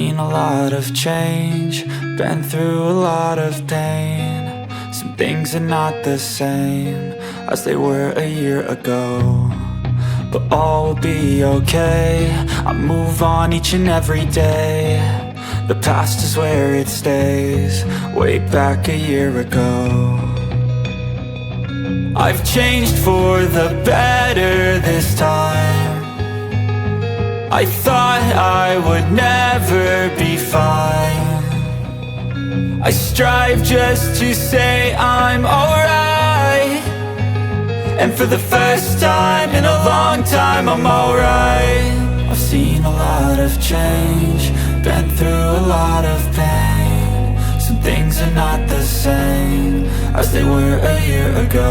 seen a lot of change, been through a lot of pain. Some things are not the same as they were a year ago, but all will be okay. I move on each and every day. The past is where it stays, way back a year ago. I've changed for the better this time. I thought I would never be fine. I strive just to say I'm alright, and for the first time in a long time I'm alright. I've seen a lot of change, been through a lot of pain. Some things are not the same as they were a year ago,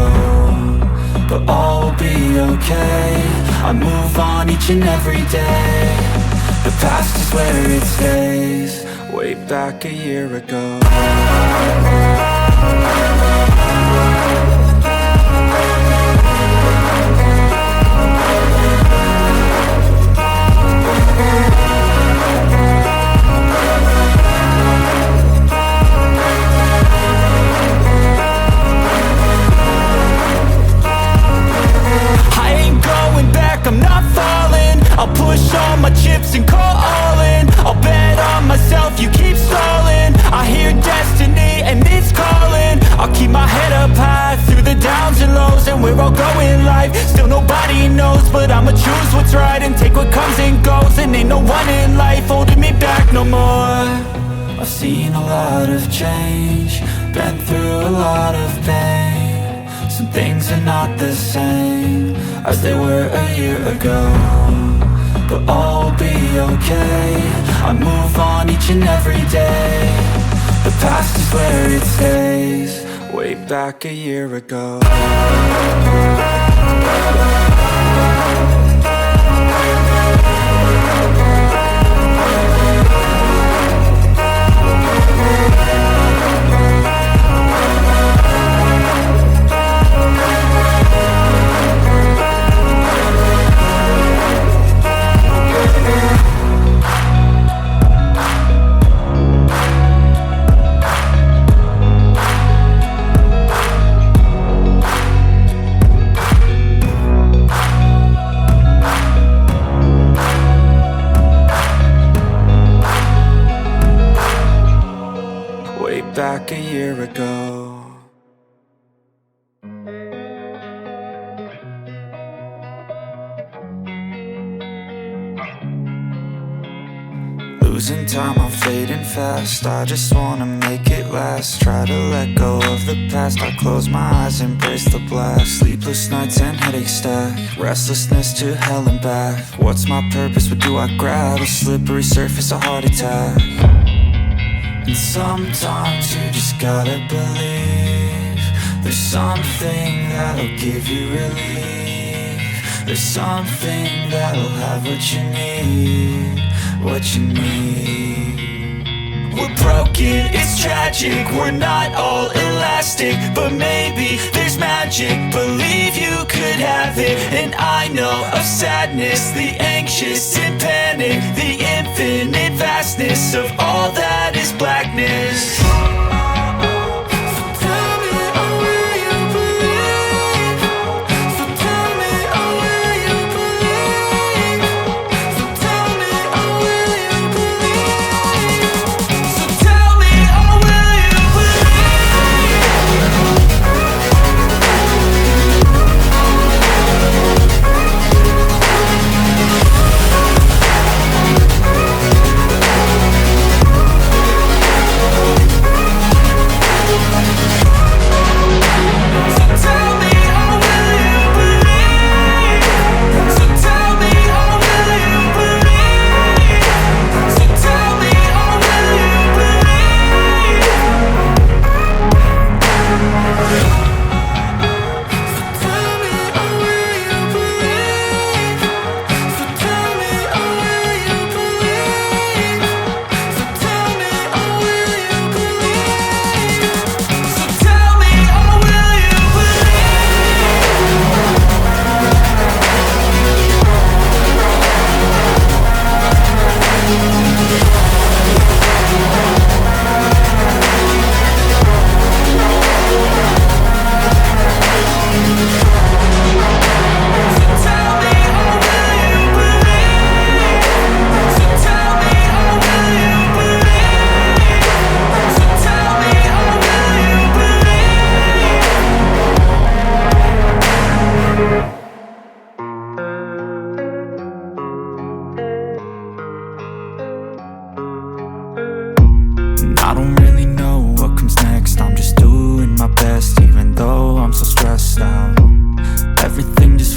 but all will be okay. I move on each and every day. The past is where it stays, way back a year ago. I'm not falling, I'll push all my chips and call all in. I'll bet on myself, you keep stalling. I hear destiny and it's calling. I'll keep my head up high through the downs and lows, and we're all going life. Still nobody knows, but I'ma choose what's right and take what comes and goes. And ain't no one in life holding me back no more. I've seen a lot of change, been through a lot of pain. Some things are not the same as they were a year ago, but all will be okay. I move on each and every day. The past is where it stays, way back a year ago. Back a year ago. Losing time, I'm fading fast. I just wanna make it last. Try to let go of the past. I close my eyes, embrace the blast. Sleepless nights and headaches stack. Restlessness to hell and back. What's my purpose? What do I grab? A slippery surface, a heart attack. And sometimes you just gotta believe there's something that'll give you relief. There's something that'll have what you need, what you need. We're broken, it's tragic, we're not all elastic, but maybe there's magic. Believe you could have it. And I know of sadness, the anxious and panic, the infinite vastness of all that is blackness.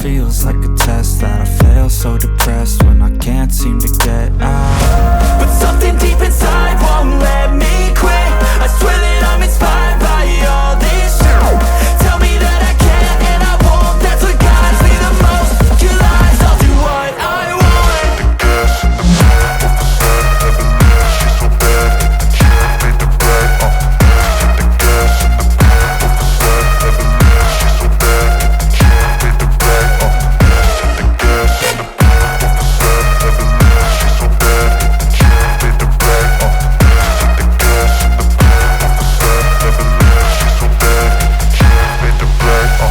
feels like a test that I fail. So depressed when I can't seem to get out. But something deep inside won't let me quit. I swear that I'm inspired by all this shit. Tell me that I can't and I won't. That's what guides me the most. Your lies, I'll do what I want. The gas in the back of the sun, never leaves. She's so bad that the chick made the right. The gas in the back of the sun, never leaves. She's so bad that the chick made the right. The gas in the back of the sun, never leaves. She's so bad that the chick made the right. The gas in the back of the sun, never leaves. She's so bad that the chick made the right.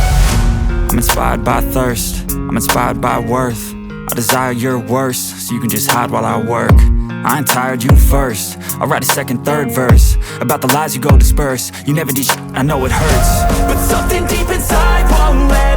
I'm inspired by thirst, I'm inspired by worth. I desire your worst, so you can just hide while I work. I ain't tired, you first. I'll write a second, third verse about the lies you go disperse. You never did shit, I know it hurts. But something deep inside won't let